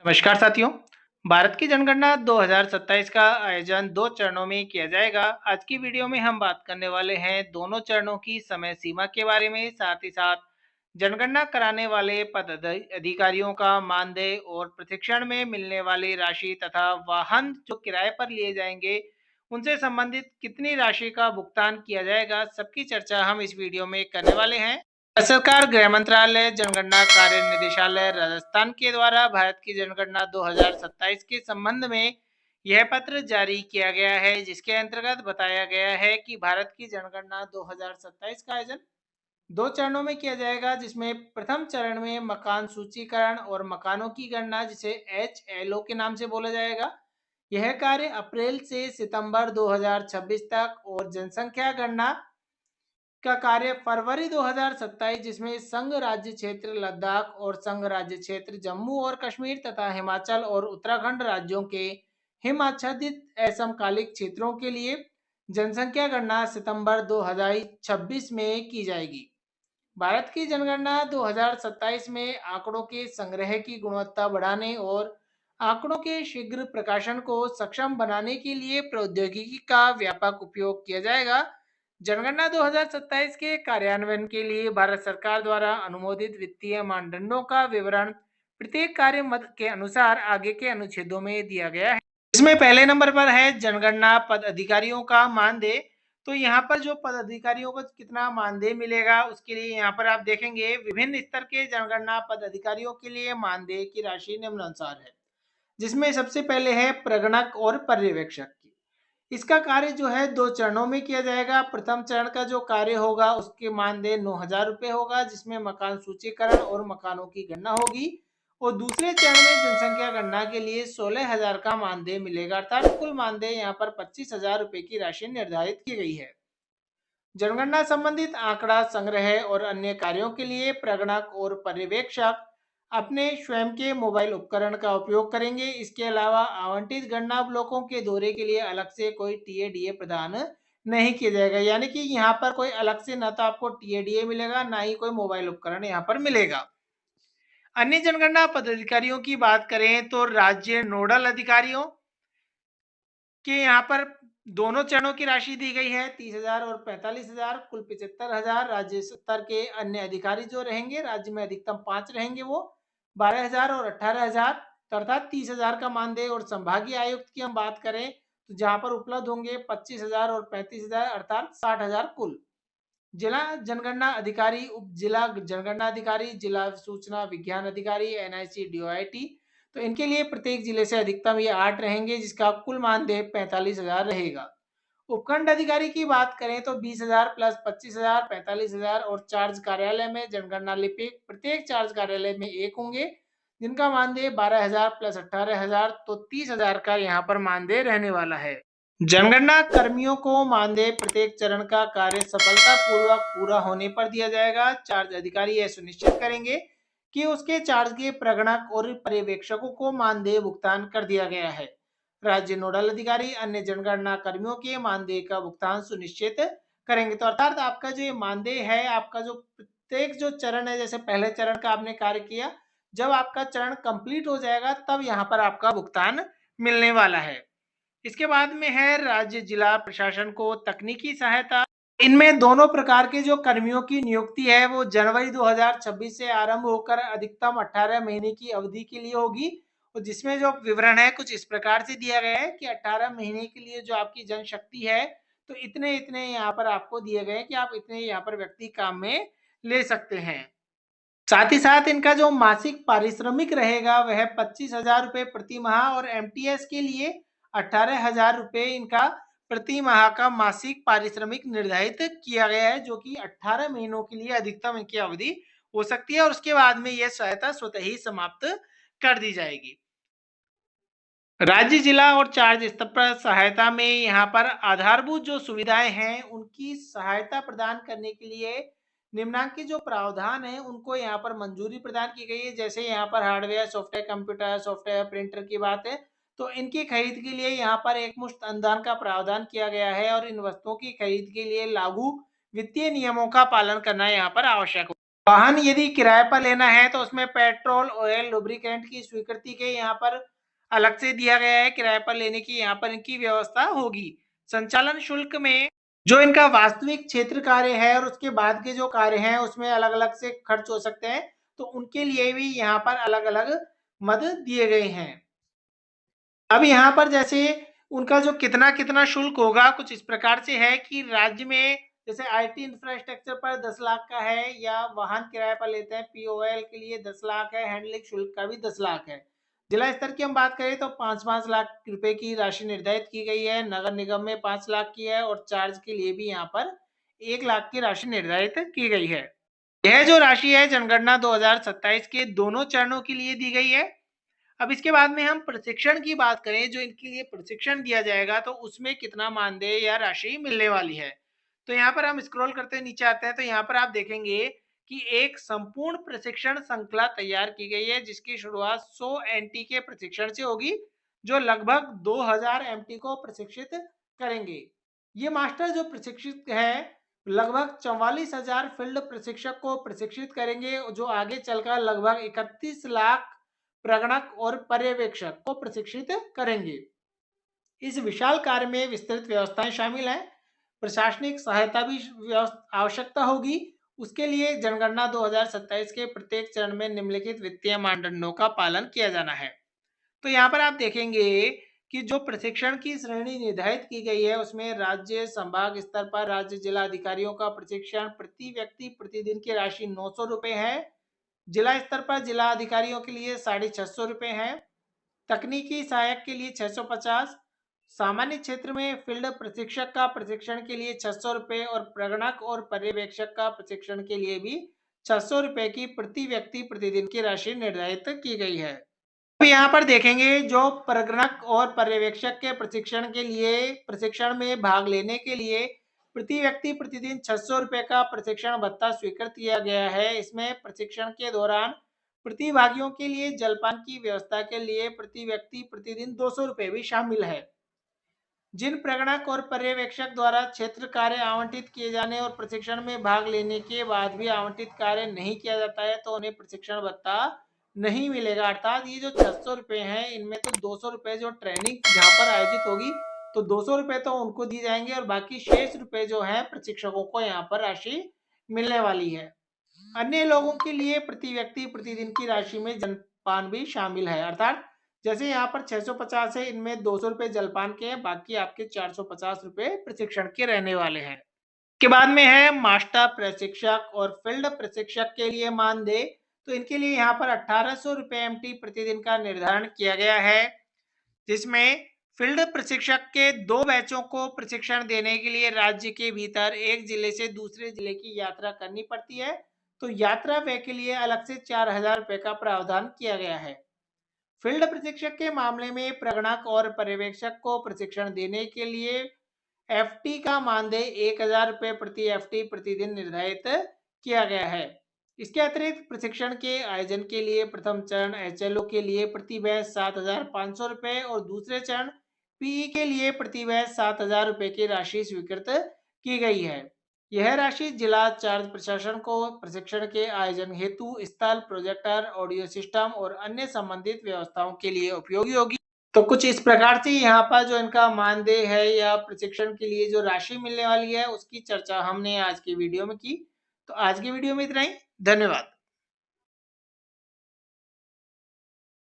नमस्कार साथियों। भारत की जनगणना 2027 का आयोजन 2 चरणों में किया जाएगा। आज की वीडियो में हम बात करने वाले हैं दोनों चरणों की समय सीमा के बारे में, साथ ही साथ जनगणना कराने वाले अधिकारियों का मानदेय और प्रशिक्षण में मिलने वाली राशि तथा वाहन जो किराए पर लिए जाएंगे उनसे संबंधित कितनी राशि का भुगतान किया जाएगा, सबकी चर्चा हम इस वीडियो में करने वाले हैं। भारत सरकार गृह मंत्रालय जनगणना कार्य निदेशालय राजस्थान के द्वारा भारत की जनगणना 2027 के संबंध में यह पत्र जारी किया गया है, जिसके अंतर्गत बताया गया है कि भारत की जनगणना 2027 का आयोजन 2 चरणों में किया जाएगा, जिसमें प्रथम चरण में मकान सूचीकरण और मकानों की गणना, जिसे HLO के नाम से बोला जाएगा, यह कार्य अप्रैल से सितंबर 2026 तक, और जनसंख्या गणना का कार्य फरवरी 2027, जिसमें संघ राज्य क्षेत्र लद्दाख और संघ राज्य क्षेत्र जम्मू और कश्मीर तथा हिमाचल और उत्तराखंड राज्यों के हिम आच्छादित असमकालिक क्षेत्रों के लिए जनसंख्या गणना सितंबर 2026 में की जाएगी। भारत की जनगणना 2027 में आंकड़ों के संग्रह की गुणवत्ता बढ़ाने और आंकड़ों के शीघ्र प्रकाशन को सक्षम बनाने के लिए प्रौद्योगिकी का व्यापक उपयोग किया जाएगा। जनगणना 2027 के कार्यान्वयन के लिए भारत सरकार द्वारा अनुमोदित वित्तीय मानदंडों का विवरण प्रत्येक कार्य मद के अनुसार आगे के अनुच्छेदों में दिया गया है। इसमें पहले नंबर पर है जनगणना पद अधिकारियों का मानदेय। तो यहाँ पर जो पद अधिकारियों को कितना मानदेय मिलेगा, उसके लिए यहाँ पर आप देखेंगे विभिन्न स्तर के जनगणना पद अधिकारियों के लिए मानदेय की राशि निम्नानुसार है, जिसमें सबसे पहले है प्रगणक और पर्यवेक्षक की। इसका कार्य जो है 2 चरणों में किया जाएगा। प्रथम चरण का जो कार्य होगा उसके मानदेय 9,000 रुपये होगा, जिसमें मकान सूचीकरण और मकानों की गणना होगी, और दूसरे चरण में जनसंख्या गणना के लिए 16,000 का मानदेय मिलेगा, अर्थात कुल मानदेय यहाँ पर 25,000 रुपये की राशि निर्धारित की गई है। जनगणना संबंधित आंकड़ा संग्रह और अन्य कार्यों के लिए प्रगणक और पर्यवेक्षक अपने स्वयं के मोबाइल उपकरण का उपयोग करेंगे। इसके अलावा आवंटित गणना ब्लॉकों के दौरे के लिए अलग से कोई टीएडीए प्रदान नहीं किया जाएगा, यानी कि यहाँ पर कोई अलग से ना तो आपको टीएडीए मिलेगा, ना ही कोई मोबाइल उपकरण यहाँ पर मिलेगा। अन्य जनगणना पदाधिकारियों की बात करें तो राज्य नोडल अधिकारियों के यहाँ पर दोनों चरणों की राशि दी गई है, 30,000 और 45,000, कुल 75,000। राज्य स्तर के अन्य अधिकारी जो रहेंगे, राज्य में अधिकतम 5 रहेंगे, वो 12,000 और 18,000, अर्थात 30,000 का मानदेय। और संभागीय आयुक्त की हम बात करें तो जहां पर उपलब्ध होंगे 25,000 और 35,000, अर्थात 60,000 कुल। जिला जनगणना अधिकारी, उप जिला जनगणना अधिकारी, जिला सूचना विज्ञान अधिकारी, एनआईसी डीओआईटी, तो इनके लिए प्रत्येक जिले से अधिकतम ये 8 रहेंगे, जिसका कुल मानदेय 45,000 रहेगा। उपखंड अधिकारी की बात करें तो 20,000 प्लस 25,000, 45,000, और चार्ज कार्यालय में जनगणना लिपिक प्रत्येक चार्ज कार्यालय में एक होंगे, जिनका मानदेय 12,000 प्लस 18,000, तो 30,000 का यहाँ पर मानदेय रहने वाला है। जनगणना कर्मियों को मानदेय प्रत्येक चरण का कार्य सफलतापूर्वक पूरा होने पर दिया जाएगा। चार्ज अधिकारी यह सुनिश्चित करेंगे कि उसके चार्ज के प्रगणक और पर्यवेक्षकों को मानदेय भुगतान कर दिया गया है। राज्य नोडल अधिकारी अन्य जनगणना कर्मियों के मानदेय का भुगतान सुनिश्चित करेंगे। तो अर्थात आपका जो ये मानदेय है, आपका जो प्रत्येक जो चरण है, जैसे पहले चरण का आपने कार्य किया, जब आपका चरण कंप्लीट हो जाएगा तब यहाँ पर आपका भुगतान मिलने वाला है। इसके बाद में है राज्य जिला प्रशासन को तकनीकी सहायता। इनमें दोनों प्रकार के जो कर्मियों की नियुक्ति है वो जनवरी 2026 से आरंभ होकर अधिकतम 18 महीने की अवधि के लिए होगी, और जिसमें जो विवरण है कुछ इस प्रकार से दिया गया है कि 18 महीने के लिए जो आपकी जनशक्ति है, तो इतने इतने यहाँ पर आपको दिए गए कि आप इतने यहाँ पर व्यक्ति काम में ले सकते हैं। साथ ही साथ इनका जो मासिक पारिश्रमिक रहेगा वह 25,000 रुपये प्रति माह, और एमटीएस के लिए 18,000 रुपये इनका प्रति माह का मासिक पारिश्रमिक निर्धारित किया गया है, जो कि 18 महीनों के लिए अधिकतम इनकी अवधि हो सकती है, और उसके बाद में यह सहायता स्वतः ही समाप्त कर दी जाएगी। राज्य जिला और चार्ज स्तर पर सहायता में यहाँ पर आधारभूत जो सुविधाएं हैं उनकी सहायता प्रदान करने के लिए निम्नांकित जो प्रावधान है उनको यहाँ पर मंजूरी प्रदान की गई है। जैसे यहाँ पर hardware, software, computer, software, printer की बात है, तो इनकी खरीद के लिए यहाँ पर एक मुश्त अनुदान का प्रावधान किया गया है, और इन वस्तुओं की खरीद के लिए लागू वित्तीय नियमों का पालन करना यहाँ पर आवश्यक है। वाहन यदि किराए पर लेना है तो उसमें पेट्रोल, ऑयल, लुब्रिकेंट की स्वीकृति के यहाँ पर अलग से दिया गया है। किराए पर लेने की यहाँ पर इनकी व्यवस्था होगी। संचालन शुल्क में जो इनका वास्तविक क्षेत्र कार्य है और उसके बाद के जो कार्य हैं उसमें अलग अलग से खर्च हो सकते हैं, तो उनके लिए भी यहाँ पर अलग अलग मद दिए गए हैं। अब यहाँ पर जैसे उनका जो कितना कितना शुल्क होगा कुछ इस प्रकार से है कि राज्य में जैसे आईटी इंफ्रास्ट्रक्चर पर 10 लाख का है, या वाहन किराए पर लेते हैं पीओएल के लिए 10 लाख है, हैंडलिंग शुल्क का भी 10 लाख है। जिला स्तर की हम बात करें तो 5-5 लाख रुपए की राशि निर्धारित की गई है। नगर निगम में 5 लाख की है और चार्ज के लिए भी यहाँ पर 1 लाख की राशि निर्धारित की गई है। यह जो राशि है जनगणना 2027 के दोनों चरणों के लिए दी गई है। अब इसके बाद में हम प्रशिक्षण की बात करें, जो इनके लिए प्रशिक्षण दिया जाएगा तो उसमें कितना मानदेय या राशि मिलने वाली है। तो यहाँ पर हम स्क्रॉल करते नीचे आते हैं तो यहाँ पर आप देखेंगे कि एक संपूर्ण प्रशिक्षण श्रृंखला तैयार की गई है, जिसकी शुरुआत 100 एनटी के प्रशिक्षण से होगी, जो लगभग 2000 एमटी को प्रशिक्षित करेंगे। ये मास्टर जो प्रशिक्षित है लगभग 44,000 फील्ड प्रशिक्षक को प्रशिक्षित करेंगे, जो आगे चलकर लगभग 31 लाख प्रगणक और पर्यवेक्षक को प्रशिक्षित करेंगे। इस विशाल कार्य में विस्तृत व्यवस्थाएं शामिल हैं। प्रशासनिक सहायता भी आवश्यकता होगी। उसके लिए जनगणना 2027 के प्रत्येक चरण में निम्नलिखित वित्तीय मानदंडों का पालन किया जाना है। तो यहाँ पर आप देखेंगे कि जो प्रशिक्षण की श्रेणी निर्धारित की गई है उसमें राज्य संभाग स्तर पर राज्य जिला अधिकारियों का प्रशिक्षण प्रति व्यक्ति प्रतिदिन की राशि 900 रुपए है। जिला स्तर पर जिला अधिकारियों के लिए 650 रुपए है। तकनीकी सहायक के लिए 650। सामान्य क्षेत्र में फील्ड प्रशिक्षक का प्रशिक्षण के लिए 600 रुपए और प्रगणक और पर्यवेक्षक का प्रशिक्षण के लिए भी 600 रुपए की प्रति व्यक्ति प्रतिदिन की राशि निर्धारित की गई है। अब यहाँ पर देखेंगे जो प्रगणक और पर्यवेक्षक के प्रशिक्षण के लिए प्रशिक्षण में भाग लेने के लिए प्रति व्यक्ति प्रतिदिन 600 रुपए का प्रशिक्षण भत्ता स्वीकृत किया गया है। इसमें प्रशिक्षण के दौरान प्रतिभागियों के लिए जलपान की व्यवस्था के लिए प्रति व्यक्ति प्रतिदिन 200 रुपए भी शामिल है। जिन प्रगणक और पर्यवेक्षक द्वारा क्षेत्र कार्य आवंटित किए जाने और प्रशिक्षण में भाग लेने के बाद भी आवंटित कार्य नहीं किया जाता है तो उन्हें प्रशिक्षण भत्ता नहीं मिलेगा। अर्थात ये जो 600 रुपए हैं इनमें तो 200 रुपए जो ट्रेनिंग जहाँ पर आयोजित होगी तो 200 रुपए तो उनको दिए जाएंगे और बाकी शेष रुपए जो है प्रशिक्षकों को यहाँ पर राशि मिलने वाली है। अन्य लोगों के लिए प्रति व्यक्ति प्रतिदिन की राशि में जलपान भी शामिल है। अर्थात जैसे यहाँ पर 650 है, इनमें 200 रुपए जलपान के हैं, बाकी आपके 450 रुपए प्रशिक्षण के रहने वाले हैं। के बाद में है मास्टर प्रशिक्षक और फील्ड प्रशिक्षक के लिए मानदेय। तो इनके लिए यहाँ पर 1800 रुपए एमटी प्रतिदिन का निर्धारण किया गया है, जिसमें फील्ड प्रशिक्षक के 2 बैचों को प्रशिक्षण देने के लिए राज्य के भीतर एक जिले से दूसरे जिले की यात्रा करनी पड़ती है। तो यात्रा व्यय के लिए अलग से 4000 रुपए का प्रावधान किया गया है। फील्ड प्रशिक्षक के मामले में प्रगणक और पर्यवेक्षक को प्रशिक्षण देने के लिए एफटी का मानदेय 1000 रुपए प्रति एफटी प्रतिदिन निर्धारित किया गया है। इसके अतिरिक्त प्रशिक्षण के आयोजन के लिए प्रथम चरण एचएलओ के लिए प्रति बैच 7500 रुपए और दूसरे चरण पीई के लिए प्रति बैच 7000 रुपए की राशि स्वीकृत की गई है। यह राशि जिला चार्ज प्रशासन को प्रशिक्षण के आयोजन हेतु स्थल, प्रोजेक्टर, ऑडियो सिस्टम और अन्य संबंधित व्यवस्थाओं के लिए उपयोगी होगी। तो कुछ इस प्रकार से यहाँ पर जो इनका मानदेय है या प्रशिक्षण के लिए जो राशि मिलने वाली है उसकी चर्चा हमने आज की वीडियो में की। तो आज की वीडियो में इतना ही। धन्यवाद।